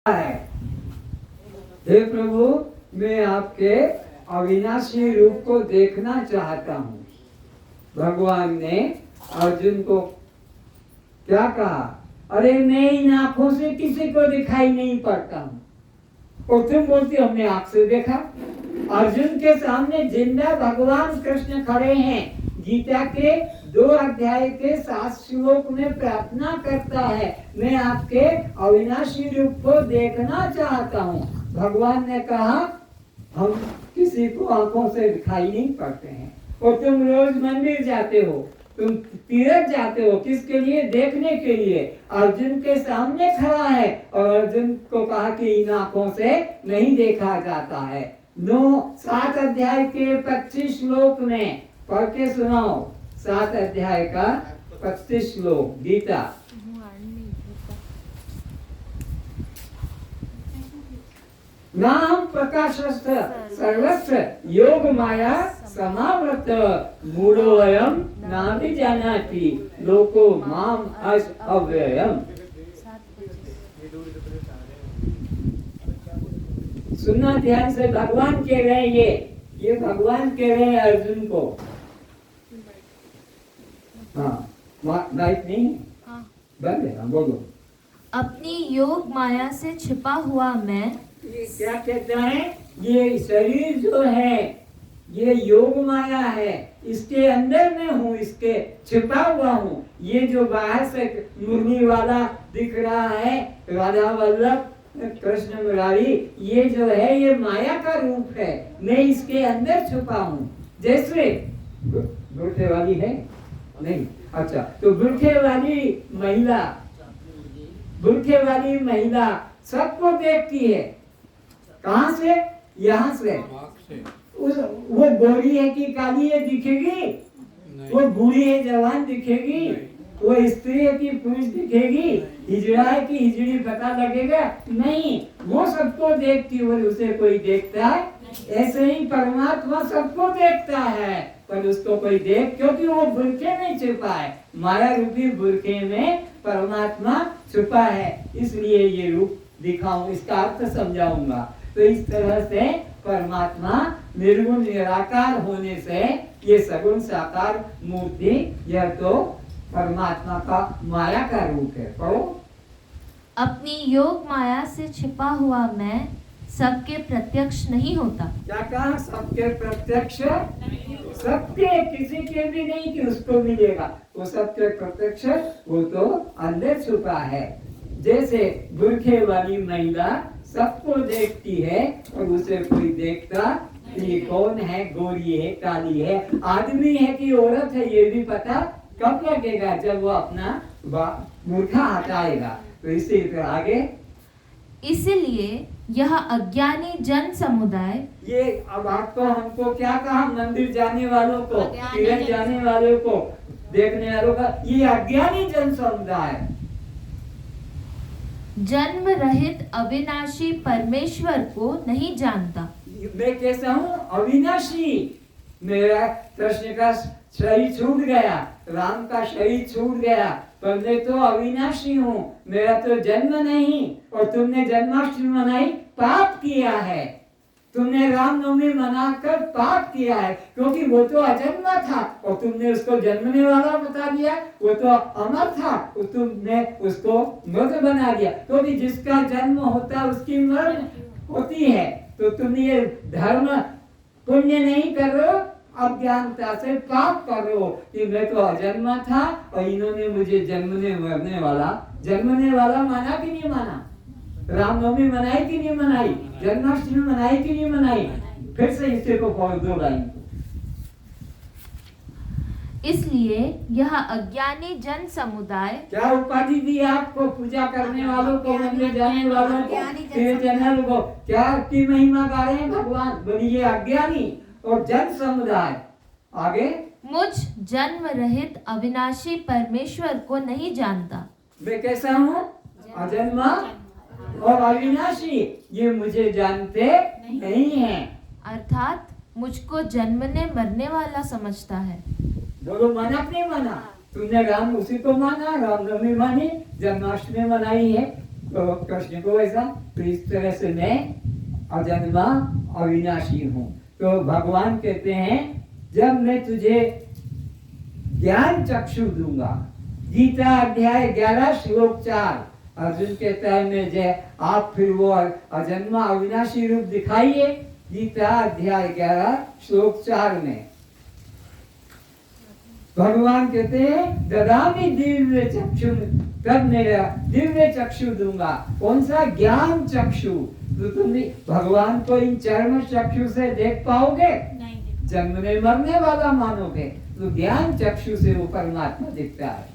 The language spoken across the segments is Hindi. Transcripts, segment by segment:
है। हे प्रभु, मैं आपके अविनाशी रूप को देखना चाहता हूँ। भगवान ने अर्जुन को क्या कहा? अरे मैं इन आंखों से किसी को दिखाई नहीं पड़ता हूँ। और तुम बोलते हमने आंख से देखा। अर्जुन के सामने जिंदा भगवान कृष्ण खड़े हैं। गीता के 2 अध्याय के 7 श्लोक में प्रार्थना करता है, मैं आपके अविनाशी रूप को देखना चाहता हूँ। भगवान ने कहा हम किसी को आंखों से दिखाई नहीं पड़ते हैं। और तुम रोज मंदिर जाते हो, तुम तीर्थ जाते हो, किसके लिए? देखने के लिए। अर्जुन के सामने खड़ा है और अर्जुन को कहा कि इन आंखों से नहीं देखा जाता है। 7 अध्याय के 25 श्लोक में पढ़ के सुनाओ। 7 अध्याय का 25 श्लोक गीता। नाम प्रकाशस्थ सर्वस्व योग माया समावृत मूढ़ोऽयं नाभिजानाति लोको माम अव्ययम्। सुनना ध्यान से, भगवान कह रहे हैं ये भगवान कह रहे हैं अर्जुन को। हाँ, माइक नहीं बंद है, बोलो। अपनी योग माया से छिपा हुआ मैं, ये क्या कहता है? ये शरीर जो है ये योग माया है, इसके अंदर मैं हूँ, इसके छिपा हुआ हूँ। ये जो बाहर से मुरली वाला दिख रहा है, राधा वल्लभ कृष्ण मुरारी, ये जो है ये माया का रूप है। मैं इसके अंदर छुपा हूँ। जैसे बुरखे वाली है नहीं, अच्छा, तो बुरखे वाली महिला सबको देखती है। कहाँ से? यहाँ से। वो गोरी है कि काली है दिखेगी? वो बूढ़ी है जवान दिखेगी? वो स्त्री है कि पुरुष दिखेगी? हिजड़ा है कि हिजड़ी पता लगेगा? नहीं, वो सबको देखती है। उसे कोई देखता है? ऐसे ही परमात्मा सबको देखता है, पर उसको कोई क्योंकि वो बुरखे में छुपा है। माया रूपी बुरखे में परमात्मा छुपा है, इसलिए ये रूप दिखाऊं, इसका अर्थ समझाऊंगा। तो इस तरह से परमात्मा निर्गुण निराकार होने से ये सगुण साकार मूर्ति, यह तो परमात्मा का माया का रूप है। पढ़ो। अपनी योग माया से छिपा हुआ मैं सबके प्रत्यक्ष नहीं होता। क्या कहा? सबके प्रत्यक्ष, सबके किसी के भी नहीं कि उसको मिलेगा। वो सबके प्रत्यक्ष, वो तो अंदर छुपा है। जैसे बुरखे वाली महिला सबको देखती है और उसे कोई देखता ये कौन है, गोरी है, काली है, आदमी है कि औरत है, ये भी पता कब लगेगा? जब वो अपना मूर्खा हटाएगा। तो इसी तरह आगे, इसलिए यह अज्ञानी जन समुदाय, ये अब आपको हमको क्या कहा? मंदिर जाने वालों को, तीर्थ जाने वालों को, देखने वालों का ये अज्ञानी जन समुदाय जन्म रहित अविनाशी परमेश्वर को नहीं जानता। मैं कैसा हूँ? अविनाशी। मेरा कृष्ण का शरीर छूट गया, राम का शरीर छूट गया, पर मैं तो अविनाशी हूँ। मेरा तो जन्म नहीं। और तुमने जन्माष्टमी मनाई, पाप किया है। तुमने रामनवमी मनाकर पाप किया है, क्योंकि वो तो अजन्मा था और तुमने उसको जन्मने वाला बता दिया। वो तो अमर था, तुमने उसको मृत बना दिया। क्योंकि जिसका जन्म होता है उसकी मृत्यु होती है। तो तुम ये धर्म पुण्य नहीं कर रहे हो, अज्ञानता से पाप कर रहे हो कि मैं तो अजन्मा था और इन्होंने मुझे जन्मने वाला माना कि नहीं माना? रामनवमी मनाई कि नहीं मनाई? जन्माष्टमी मनाई कि नहीं मनाई? फिर से इसे को पढ़ दो लाइन। इसलिए यह अज्ञानी जन समुदाय, क्या उपाधि दी आपको? पूजा करने वालों को, मंदिर जाने वालों को, तीर्थ जाने को क्या की महिमा गा रहे हैं भगवान? बोलिए अज्ञानी और जन समुदाय। आगे, मुझ जन्म रहित अविनाशी परमेश्वर को नहीं जानता। मैं कैसा हूँ? अजन्मा और अविनाशी, ये मुझे जानते नहीं है। अर्थात मुझको जन्मने मरने वाला समझता है। बोलो, माना कि नहीं माना? तुमने राम उसी को माना, रामनवमी मानी, जन्माष्टमी मनाई है, तो कृष्ण को ऐसा, तो इस तरह से मैं अजन्मा अविनाशी हूँ। तो भगवान कहते हैं जब मैं तुझे ज्ञान चक्षु दूंगा, गीता अध्याय 11 श्लोक 4, अर्जुन कहता है मैं जय आप फिर वो अजन्मा अविनाशी रूप दिखाइए। गीता अध्याय 11 श्लोक 4 में भगवान कहते हैं ददामि दिव्य चक्षु, तब मेरा दिव्य चक्षु दूंगा। कौन सा? ज्ञान चक्षु। तो तुम भगवान को इन चर्म चक्षु से देख पाओगे? जन्मने मरने वाला मानोगे। तो ज्ञान चक्षु से वो परमात्मा दिखता है।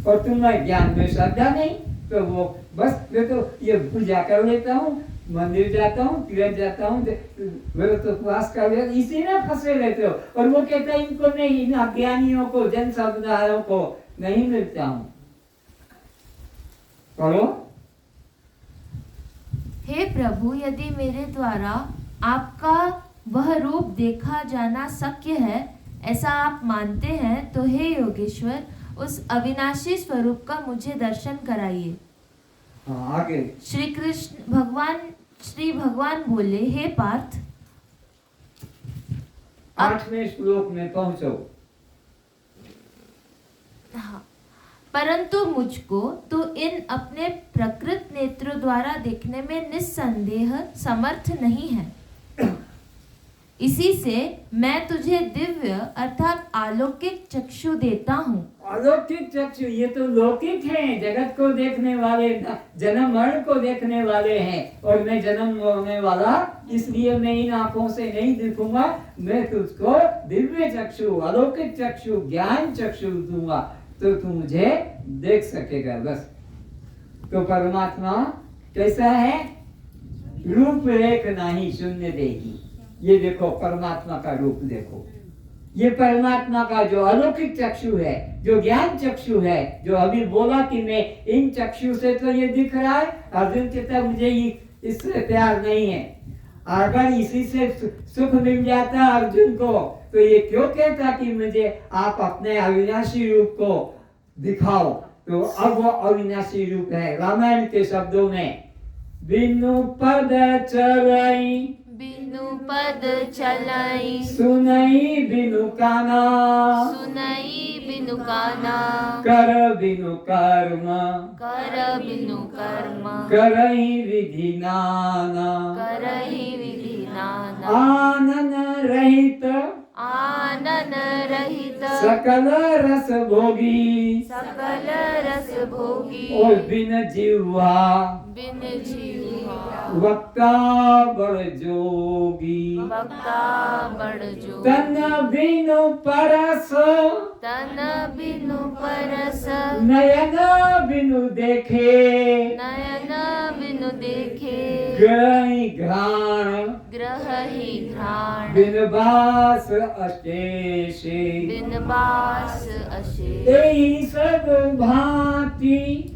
और तुम्हें ज्ञान में श्रद्धा नहीं, तो वो बस मैं तो ये पूजा कर लेता हूँ, मंदिर जाता हूँ, तीर्थ जाता हूँ, मेरे तो उपवास कर लेता, इसी में फंसे रहते हो। और वो कहता है इनको नहीं, इन अज्ञानियों को, जन समुदायों को नहीं मिलता हूँ। करो। हे प्रभु, यदि मेरे द्वारा आपका वह रूप देखा जाना शक्य है, ऐसा आप मानते हैं, तो हे योगेश्वर, उस अविनाशी स्वरूप का मुझे दर्शन कराइए। आगे श्री भगवान बोले, हे पार्थ, 8वें श्लोक में पहुंचो। हाँ, परंतु मुझको तो इन अपने प्रकृत नेत्रों द्वारा देखने में निस्संदेह समर्थ नहीं है। इसी से मैं तुझे दिव्य अर्थात अलौकिक चक्षु देता हूँ। अलौकिक चक्षु, ये तो लौकिक हैं, जगत को देखने वाले, जन्म मरण को देखने वाले हैं। और मैं जन्म होने वाला, इसलिए मैं इन आंखों से नहीं दिखूंगा। मैं तुझको दिव्य चक्षु, अलौकिक चक्षु, ज्ञान चक्षु दूंगा, तो तू मुझे देख सकेगा। बस। तो परमात्मा कैसा है? रूप रेख नहीं शून्य देगी। ये देखो परमात्मा का रूप देखो। ये परमात्मा का जो अलौकिक चक्षु है, जो ज्ञान चक्षु है, जो अभी बोला कि मैं इन चक्षु से तो ये दिख रहा है, अर्जुन कहता मुझे इससे प्यार नहीं है। अगर इसी से सुख मिल जाता अर्जुन को, तो ये क्यों कहता कि मुझे आप अपने अविनाशी रूप को दिखाओ। तो अब वो अविनाशी रूप है। रामायण के शब्दों में बिनु पद चलाई, बिनु पद चलाई, सुनई बिनु काना, सुनई बिनु काना, कर बिनु कर्म, कर बिनु कर्म, करहि विधि नाना, करहि विधि नाना, आनन रहित, आनन रहित, सकल रस भोगी, सकल रस भोगी, और बिन जिह्वा, बिन जिह्वा, वक्ता बड़ जोगी, वक्ता बड़ जोगी, तन बिनु परस, तन बिनु परस, नयन बिनु देखे, नयन बिनु देखे, ग्रहि घ्राण, ग्रहि घ्राण, बिन बास अशेषे, बिन बास अशेष, यही सब भांति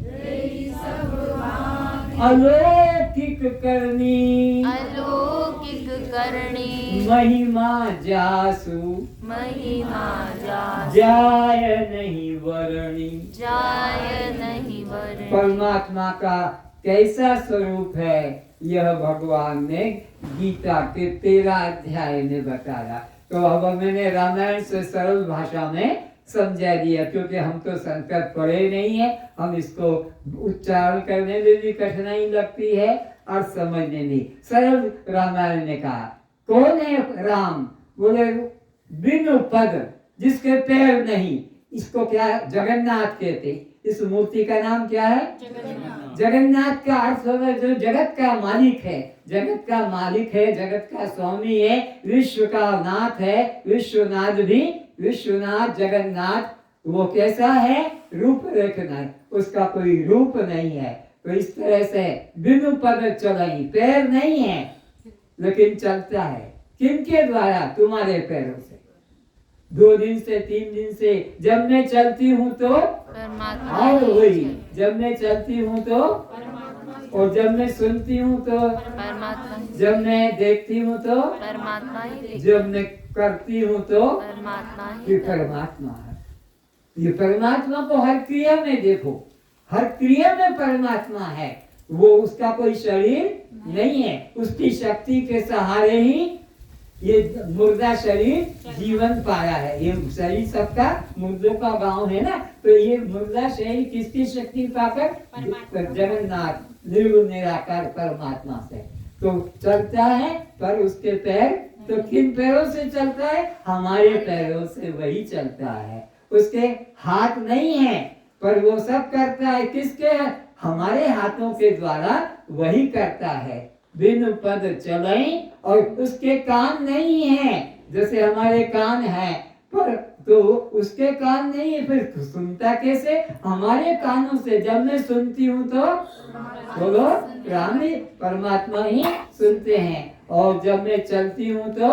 अलौकिक करनी, अलौकिक करणी, महिमा जासु, महिमा जासु, जाय नहीं वर्णी। जाय नहीं वर्ण। परमात्मा का कैसा स्वरूप है, यह भगवान ने गीता के 13 अध्याय में बताया। तो अब मैंने रामायण से सरल भाषा में समझा दिया, क्योंकि हम तो संस्कृत पढ़े नहीं है, हम इसको उच्चारण करने में भी कठिनाई लगती है और समझने में। सरल रामायण ने कहा कौन है राम? बोले बिनु पद, जिसके पैर नहीं। इसको क्या जगन्नाथ कहते। इस मूर्ति का नाम क्या है? जगन्नाथ का अर्थ है जो जगत का मालिक है, जगत का मालिक है, जगत का स्वामी है, विश्व का नाथ है, विश्वनाथ भी, विश्वनाथ जगन्नाथ। वो कैसा है? रूप रेखना है, उसका कोई रूप नहीं है। तो इस तरह से बिनु पद चलई, पैर नहीं है लेकिन चलता है। किनके द्वारा? तुम्हारे पैरों से। 2 दिन से 3 दिन से जब मैं चलती हूँ तो परमात्मा और ही वही, है। जब मैं चलती हूँ तो, और जब मैं सुनती हूँ तो, परमात्मा ही, जब मैं देखती हूँ तो, परमात्मा ही, जब मैं करती हूँ तो, परमात्मा ये ही, परमात्मा है। ये परमात्मा को हर क्रिया में देखो, हर क्रिया में परमात्मा है। वो उसका कोई शरीर नहीं है, उसकी शक्ति के सहारे ही ये मुर्दा शरीर जीवन पाया है। ये शरीर सबका मुर्दों का गांव है ना, तो ये मुर्दा शरीर किसकी शक्ति पाकर? जगन्नाथ निर्गुण निराकार परमात्मा से तो चलता है। पर उसके पैर तो किन पैरों से चलता है? हमारे पैरों से वही चलता है। उसके हाथ नहीं है, पर वो सब करता है किसके? हमारे हाथों के द्वारा वही करता है। बिनु पद चलई, और उसके कान नहीं है, जैसे हमारे कान है पर तो उसके कान नहीं है, फिर सुनता कैसे? हमारे कानों से। जब मैं सुनती हूँ तो बोलो राम ही परमात्मा ही सुनते हैं, और जब मैं चलती हूँ तो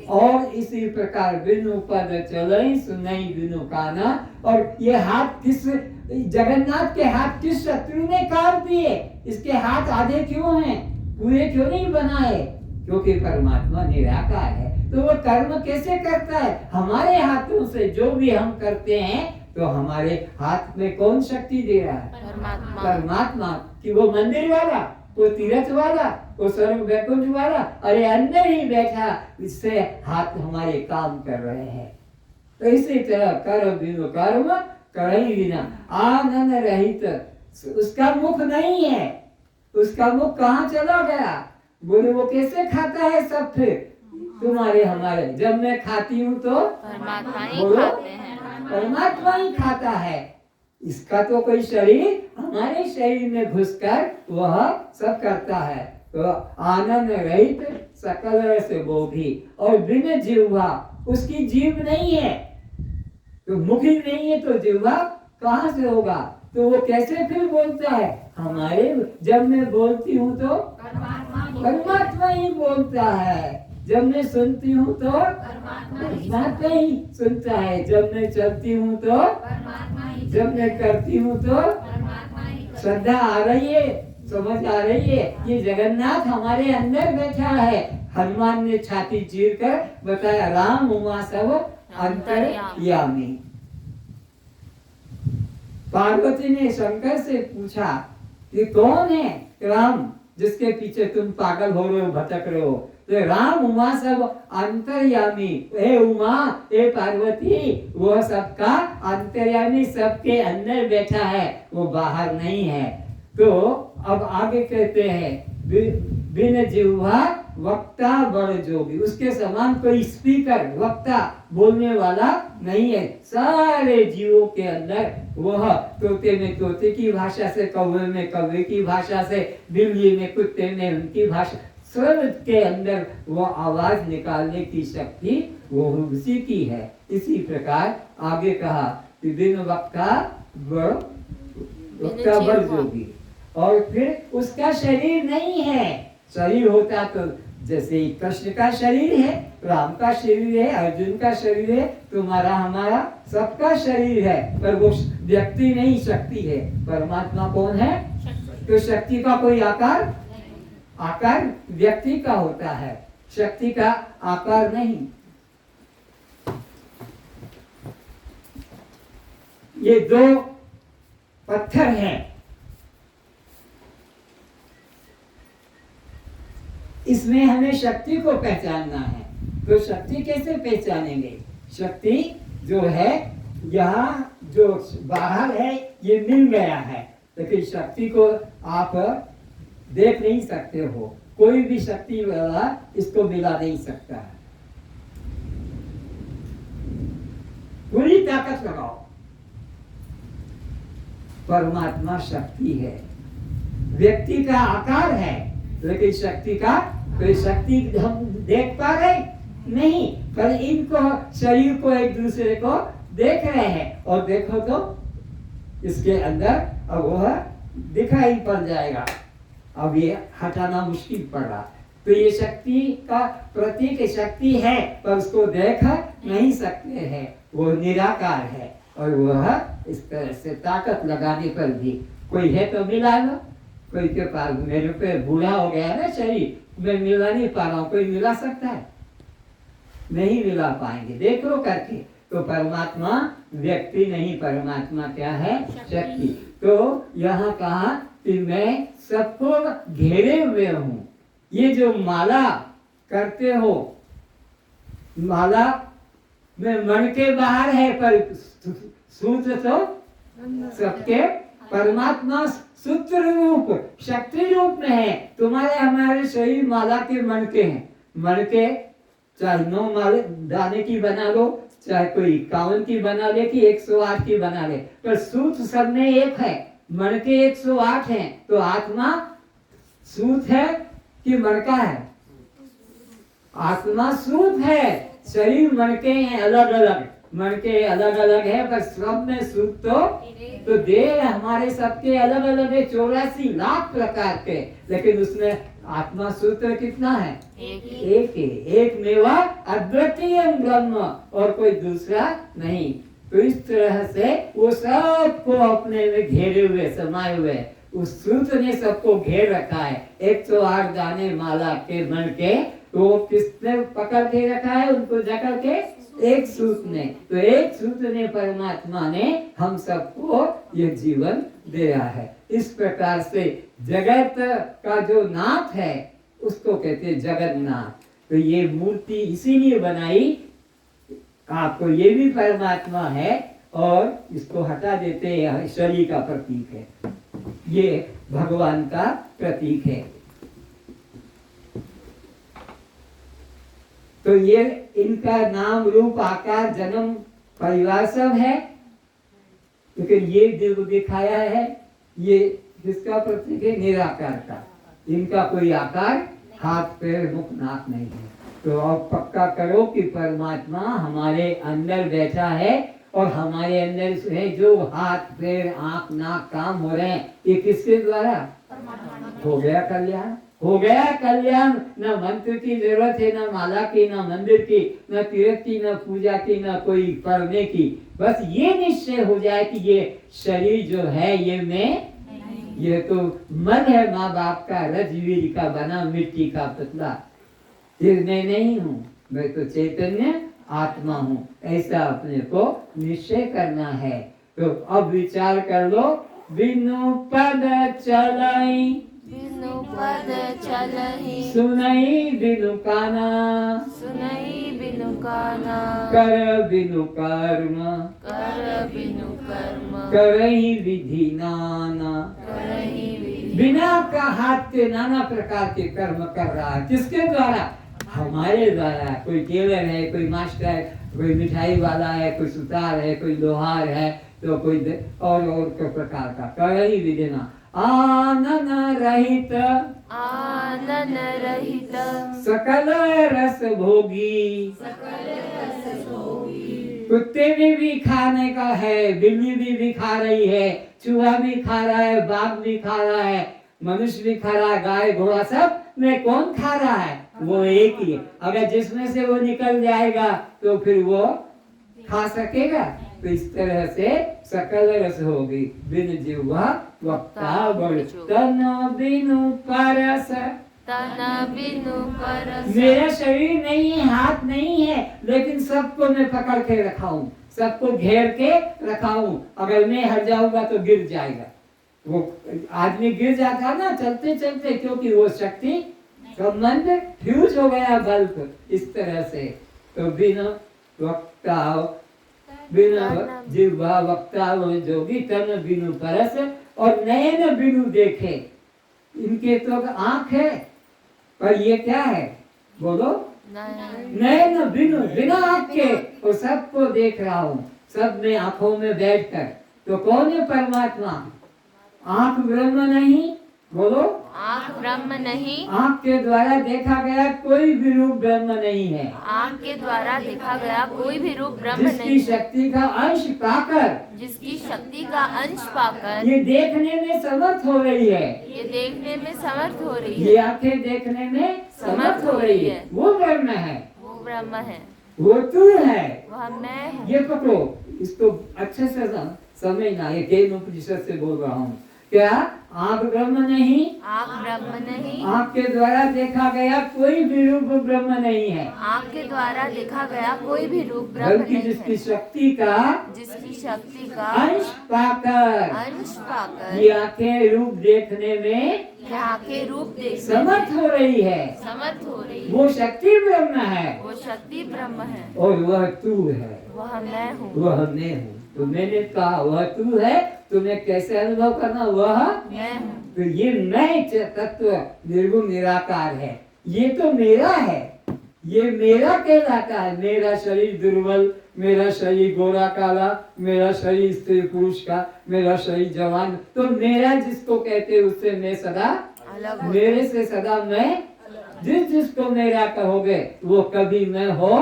और इसी प्रकार बिनु पद चलई सुनई बिनु काना। और ये हाथ किस जगन्नाथ के हाथ किस शत्रु ने काट दिए? इसके हाथ आधे क्यों हैं, पूरे क्यों नहीं बनाए? क्योंकि परमात्मा निराकार है। तो वो कर्म कैसे करता है? हमारे हाथों से जो भी हम करते हैं, तो हमारे हाथ में कौन शक्ति दे रहा है? परमात्मा। कि वो मंदिर वाला, वो तीर्थ वाला, वो स्वर्ग वैकुंठ वाला, अरे अंदर ही बैठा, इससे हाथ हमारे काम कर रहे हैं। तो इसी तरह कर्म बिनु कर्म करई बिना आनंद रहित। उसका मुख नहीं है, उसका मुख कहाँ चला गया? बोले वो कैसे खाता है सब? फिर तुम्हारे हमारे, जब मैं खाती हूँ तो परमात्मा ही खाते हैं, परमात्मा ही खाता है। इसका तो कोई शरीर हमारे शरीर में घुसकर वह सब करता है। तो आनंद रहित सकल रस बोधी, और बिन जिह्वा, उसकी जीभ नहीं है, तो मुख ही नहीं है, तो जिह्वा कहाँ से होगा? तो वो कैसे फिर बोलता है? हमारे, जब मैं बोलती हूँ तो परमात्मा ही बोलता है, जब मैं सुनती हूँ तो परमात्मा ही सुनता है, जब मैं चलती हूँ तो, जब मैं करती हूँ तो। श्रद्धा आ रही है, समझ आ रही है? ये जगन्नाथ हमारे अंदर बैठा है। हनुमान ने छाती चीर कर बताया, राम उमा सब अंतर्यामी। पार्वती ने शंकर से पूछा कि कौन है राम जिसके पीछे तुम पागल हो रहे हो, भटक रहे हो? तो राम उमा सब अंतर्यामी। हे उमा, हे पार्वती, वो सबका अंतर्यामी, सबके अंदर बैठा है, वो बाहर नहीं है। तो अब आगे कहते हैं, बिन जिह्वा वक्ता बड़ जोगी, उसके समान कोई स्पीकर, वक्ता, बोलने वाला नहीं है। सारे जीवों के अंदर वह तोते में तोते की भाषा से, कौवे में कौवे की भाषा से, बिल्ली में कुत्ते में उनकी भाषा, सब के अंदर वो आवाज निकालने की शक्ति वो उसी की है। इसी प्रकार आगे कहा कि बिन वक्ता बड़ जोगी, और फिर उसका शरीर नहीं है। शरीर होता तो जैसे कृष्ण का शरीर है, राम का शरीर है, अर्जुन का शरीर है, तुम्हारा हमारा सबका शरीर है, पर वो व्यक्ति नहीं, शक्ति है। परमात्मा कौन है? तो शक्ति का कोई आकार, आकार व्यक्ति का होता है, शक्ति का आकार नहीं। ये दो पत्थर हैं, इसमें हमें शक्ति को पहचानना है। तो शक्ति कैसे पहचानेंगे? शक्ति जो है यहाँ जो बाहर है ये मिल गया है, लेकिन शक्ति को आप देख नहीं सकते हो। कोई भी शक्ति वाला इसको मिला नहीं सकता है। पूरी ताकत लगाओ, परमात्मा शक्ति है। व्यक्ति का आकार है, लेकिन शक्ति का कोई शक्ति हम देख पा रहे नहीं, पर इनको शरीर को एक दूसरे को देख रहे हैं। और देखो तो इसके अंदर अब वह दिखाई पड़ जाएगा, अब ये हटाना मुश्किल पड़ रहा। तो ये शक्ति का प्रतीक शक्ति है, पर उसको देख नहीं सकते हैं, वो निराकार है। और वह इस तरह से ताकत लगाने पर भी कोई है तो मिलाएगा। कोई के पास, मेरे पे बूढ़ा हो गया है ना शरीर, मैं मिला नहीं पा रहा हूँ, कोई मिला सकता है? नहीं मिला पाएंगे। देख लो करके, तो परमात्मा व्यक्ति नहीं, परमात्मा क्या है? शक्ति। तो यहाँ कहा कि मैं सबको घेरे हुए हूँ। ये जो माला करते हो, माला में मन के बाहर है, पर सूत्र तो सबके परमात्मा सूत्र रूप शक्ति रूप में है। तुम्हारे हमारे शरीर माला के मन के हैं। मन के चाहे 9 माले दाने की बना लो, चाहे कोई 51 की बना ले कि 108 की बना ले, पर सूत्र सब में एक है। मन के 108 हैं, तो आत्मा सूत्र है कि मन का है? आत्मा सूत्र है, शरीर मन के हैं अलग अलग, मन के अलग अलग है, पर सब में सूत्र तो देह हमारे सबके अलग अलग है, 84 लाख प्रकार के, लेकिन उसमें आत्मा सूत्र कितना है? एक है, एक मेवा अद्वितीय ब्रह्म, और कोई दूसरा नहीं। तो इस तरह से वो सबको अपने में घेरे हुए समाये हुए, उस सूत्र ने सबको घेर रखा है। 108 दाने माला के मन के, तो किसने पकड़ के रखा है उनको? जकड़ के एक सूत्र ने। तो एक सूत्र ने, परमात्मा ने हम सबको ये जीवन दिया है। इस प्रकार से जगत का जो नाथ है उसको कहते हैं जगन्नाथ। तो ये मूर्ति इसीलिए बनाई, आपको ये भी परमात्मा है, और इसको हटा देते हैं, शरीर का प्रतीक है, ये भगवान का प्रतीक है। तो ये इनका नाम रूप आकार जन्म परिवार सब है, लेकिन ये जो दिखाया है ये किसका प्रतीक है? निराकार का। इनका कोई आकार हाथ पैर मुख नाक नहीं है। तो अब पक्का करो कि परमात्मा हमारे अंदर बैठा है, और हमारे अंदर है जो हाथ पैर आंख नाक काम हो रहे हैं, ये किसके द्वारा? हो गया कल्याण, हो गया कल्याण। न मंत्र की जरूरत है, न माला की, न मंदिर की, न तीर्थ की, न पूजा की, न कोई करने की। बस ये निश्चय हो जाए कि ये शरीर जो है ये मैं, ये तो मन है माँ बाप का रजवीर का बना मिट्टी का पुतला, ये मैं नहीं हूँ, मैं तो चैतन्य आत्मा हूँ। ऐसा अपने को निश्चय करना है। तो अब विचार कर लो, बिनु पद चलाई, बिनु पद चलहि, सुनई बिनु काना, सुनहि बिनु काना, कर बिनु कर्म, कर बिनु कर्म, करहि विधि नाना। करहि विधि। बिना का हाथ के नाना प्रकार के कर्म कर रहा है, किसके द्वारा? हमारे द्वारा। कोई टेलर है, कोई मास्टर है, कोई मिठाई वाला है, कोई सुतार है, कोई लोहार है, तो कोई और प्रकार का। करहि विधि ना, आनन रहित, आनन रहित, सकल रस भोगी, सकल रस भोगी। कुत्ते भी खाने का है, बिल्ली भी खा रही है, चूहा भी खा रहा है, बाघ भी खा रहा है, मनुष्य भी खा रहा है, गाय घोड़ा सब में कौन खा रहा है? वो एक ही है। अगर जिसमें से वो निकल जाएगा तो फिर वो खा सकेगा? तो इस तरह से सकल रस होगी। बिन जिह्वा वक्ता बड़, तन बिनु परस, तन बिनु परस। मेरा शरीर नहीं है, हाथ नहीं है, लेकिन सबको मैं पकड़ के रखा हूँ, सबको घेर के रखा हूँ। अगर मैं हट जाऊंगा तो गिर जाएगा। वो आदमी गिर जाता ना चलते चलते, क्योंकि वो शक्ति संबंध फ्यूज हो गया, बल्ब। इस तरह से तो बिना वक्ता, बिना जिह्वा वक्ता जोगी, तन बिनु परस, और नयन बिनु देखे। इनके तो आंख है, पर ये क्या है? बोलो। नयन बिनु, बिना आंख के, और सबको देख रहा हूँ, सब में आंखों में बैठकर। तो कौन है परमात्मा? आंख ब्रह्म नहीं, बोलो। आंख ब्रह्म नहीं, आंख के द्वारा देखा गया कोई भी रूप ब्रह्म नहीं है। आंख के द्वारा देखा गया कोई भी रूप ब्रह्म नहीं, जिसकी शक्ति का अंश पाकर, जिसकी शक्ति का अंश पाकर ये देखने में समर्थ हो रही है, ये देखने में समर्थ हो रही ये है, आंखें देखने में समर्थ हो रही है, वो ब्रह्म है, वो ब्रह्म है, वो तू है, वह मैं हूँ। ये पकड़ो, इसको अच्छे से समझना। ये केन उपनिषद से बोल रहा हूँ। क्या आप ब्रह्म नहीं? आप ब्रह्म नहीं, आपके द्वारा देखा गया कोई भी रूप ब्रह्म नहीं है, आपके द्वारा देखा गया कोई भी रूप ब्रह्म बल्कि नहीं जिसकी है, शक्ति का जिसकी शक्ति का अंश पाकर अंश पाकर ये आंखें रूप देखने में यहाँ के रूप देखने समर्थ हो रही है, समर्थ हो रही है। वो शक्ति ब्रह्म है वो शक्ति ब्रह्म है, और वह तू है, वह मैं हूँ, वह मैं हूँ। तो मैंने कहा वह तू है, तुम्हें कैसे अनुभव करना? वह मैं हूँ। तो ये मैं तत्व निर्गुण निराकार है, ये तो मेरा है, ये मेरा कहलाता है। मेरा शरीर दुर्बल, मेरा शरीर गोरा काला, मेरा शरीर स्त्री पुरुष का, मेरा शरीर जवान, तो मेरा जिसको कहते उससे मैं सदा अलग हो। मेरे से सदा मैं, जिसको मेरा कहोगे वो कभी मैं हो।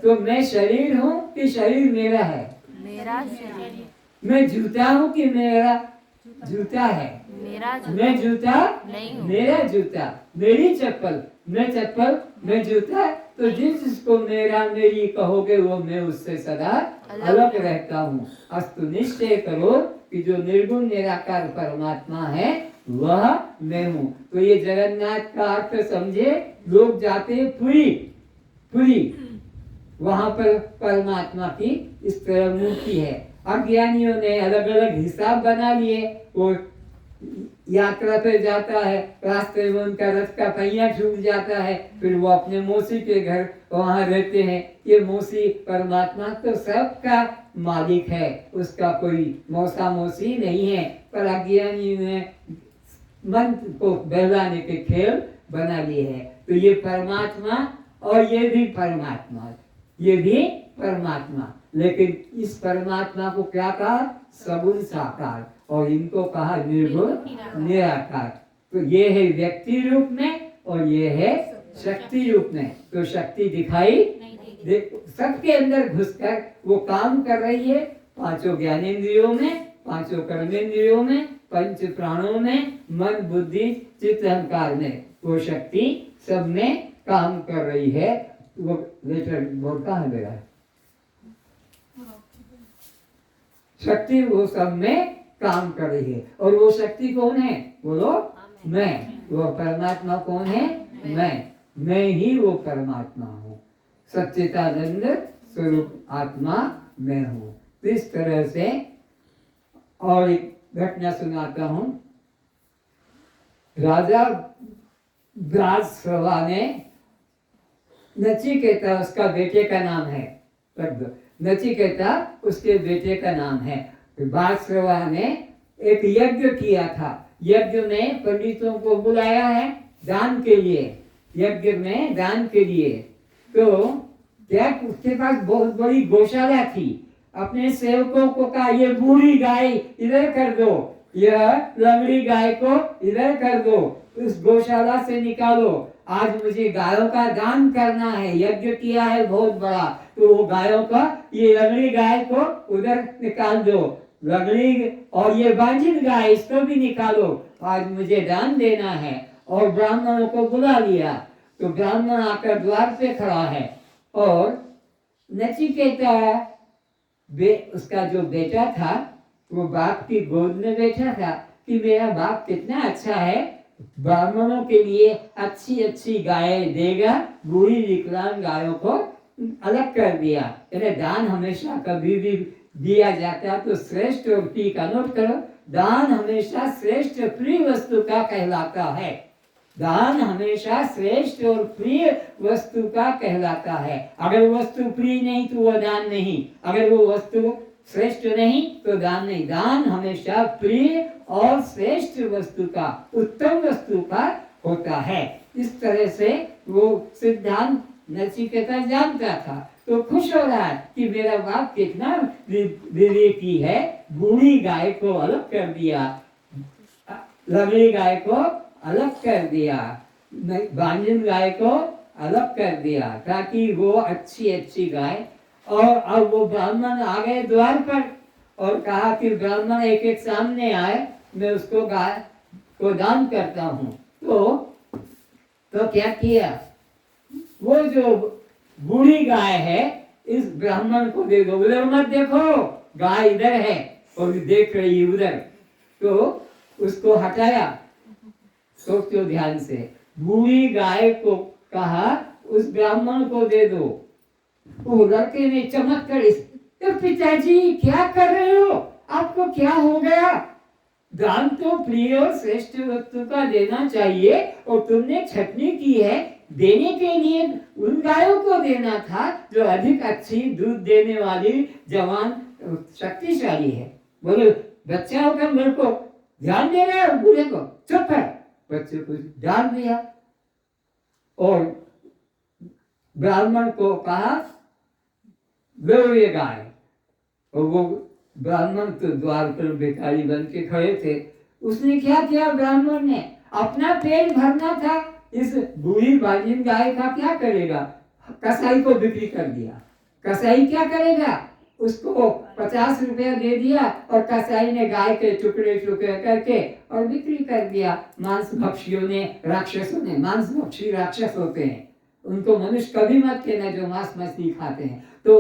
तो मैं शरीर हूँ कि शरीर मेरा है? मेरा शरीर, मैं जूता हूँ कि मेरा जूता है? मेरा मैं जूता नहीं हूँ, मेरा जूता, मेरी चप्पल, मैं चप्पल, मैं जूता। तो जिसको मेरा मेरी कहोगे वो मैं उससे सदा अलग रहता हूँ। अस्तु निश्चय करो कि जो निर्गुण निराकार परमात्मा है वह मैं हूँ। तो ये जगन्नाथ का अर्थ समझे। लोग जाते हैं पुरी, पुरी वहां पर परमात्मा की इस तरह मूर्ति है। अज्ञानियों ने अलग अलग हिसाब बना लिए। वो यात्रा पे जाता है, रास्ते में उनका रथ का पहिया छूट जाता है, फिर वो अपने मौसी के घर वहां रहते हैं। ये मौसी परमात्मा तो सबका मालिक है, उसका कोई मौसा मौसी नहीं है। पर अज्ञानी ने मन को बहलाने के खेल बना लिए हैं। तो ये परमात्मा और ये भी परमात्मा, ये भी परमात्मा, लेकिन इस परमात्मा को क्या कहा? सगुण साकार, और इनको कहा निर्गुण निराकार। तो ये है व्यक्ति रूप में और ये है शक्ति रूप में। तो शक्ति दिखाई सबके अंदर घुसकर वो काम कर रही है, पांचों ज्ञानेंद्रियों में, पांचों कर्मेंद्रियों में, पंच प्राणों में, मन बुद्धि चित्त अहंकार में। वो शक्ति सब में काम कर रही है। वो लेटर बोलता है मेरा शक्ति वो सब में काम कर रही है। और वो शक्ति कौन है? बोलो मैं। वो परमात्मा कौन है? मैं ही वो परमात्मा हूँ। सच्चिदानंद स्वरूप आत्मा मैं हूँ। इस तरह से और एक घटना सुनाता हूँ। राजा ब्राजश्रवा ने, नचिकेता उसका बेटे का नाम है, नचिकेता उसके बेटे का नाम है। ब्राजश्रवा ने एक यज्ञ किया था। यज्ञ में पंडितों को बुलाया है दान के लिए, यज्ञ में दान के लिए। तो क्या उसके पास बहुत बड़ी गौशाला थी। अपने सेवकों को कहा ये बूढ़ी गाय इधर कर दो, यह लंगड़ी गाय को इधर कर दो, उस गौशाला से निकालो, आज मुझे गायों का दान करना है। यज्ञ किया है बहुत बड़ा, तो वो गायों का, ये लंगड़ी गाय को उधर निकाल दो, लंगड़ी और ये बांझिन गाय इसको भी निकालो, आज मुझे दान देना है। और ब्राह्मणों को बुला लिया। तो ब्राह्मण आकर द्वार पे खड़ा है और नचिकेता उसका जो बेटा था वो बाप की गोद में बैठा था कि मेरा बाप कितना अच्छा है, ब्राह्मणों के लिए अच्छी अच्छी गाय देगा। बूढ़ी विकलांग गायों को अलग कर दिया। दान हमेशा कभी भी दिया जाता तो श्रेष्ठ और प्रिय का नोट करो, दान हमेशा श्रेष्ठ प्रिय वस्तु का कहलाता है। दान हमेशा श्रेष्ठ और प्रिय वस्तु का कहलाता है। अगर वस्तु प्रिय नहीं तो वह दान नहीं, अगर वो वस्तु श्रेष्ठ नहीं तो दान नहीं। दान हमेशा प्रिय और श्रेष्ठ वस्तु का, उत्तम वस्तु का होता है। इस तरह से वो सिद्धांत नचिकेता जानता था। तो खुश हो रहा है कि मेरा बाप कितना विवेकी है, बूढ़ी गाय को अलग कर दिया, लंगड़ी गाय को अलग कर दिया, बांझिन गाय को अलग कर दिया, ताकि वो अच्छी अच्छी गाय। और अब वो ब्राह्मण आ गए द्वार पर और कहा कि ब्राह्मण एक एक सामने आए, मैं उसको गाय को दान करता हूँ। तो क्या किया, वो जो बूढ़ी गाय है इस ब्राह्मण को दे दो, उधर मत देखो, गाय इधर है और देख रही है उधर। तो उसको हटाया। सोचो ध्यान से, बूढ़ी गाय को कहा उस ब्राह्मण को दे दो। वो लड़के ने चमक कर, तो पिताजी क्या कर रहे हो, आपको क्या हो गया? दान तो प्रिय और श्रेष्ठ वस्तु का देना चाहिए, और तुमने छटनी की है, देने के लिए उन गायों को देना था जो अधिक अच्छी दूध देने वाली जवान शक्तिशाली है। बोले बच्चा होकर मेरे को ध्यान दे रहा है, बूढ़े को चुप है। बच्चे को डाल दिया और ब्राह्मण को कहा लो ये गाय। और वो ब्राह्मण तो द्वार पर भिखारी बन के खड़े थे। उसने क्या किया, ब्राह्मण ने अपना पेट भरना था, इस बूढ़ी बाजिन गाय का क्या करेगा, कसाई को बिक्री कर दिया। कसाई क्या करेगा, उसको 50 रुपया दे दिया और कसाई ने गाय के टुकड़े टुकड़े करके और बिक्री कर दिया। मांस भक्षियों ने, राक्षसों ने, मांस भक्षी राक्षस होते हैं, उनको मनुष्य कभी मत कहना जो मांस मछली खाते हैं। तो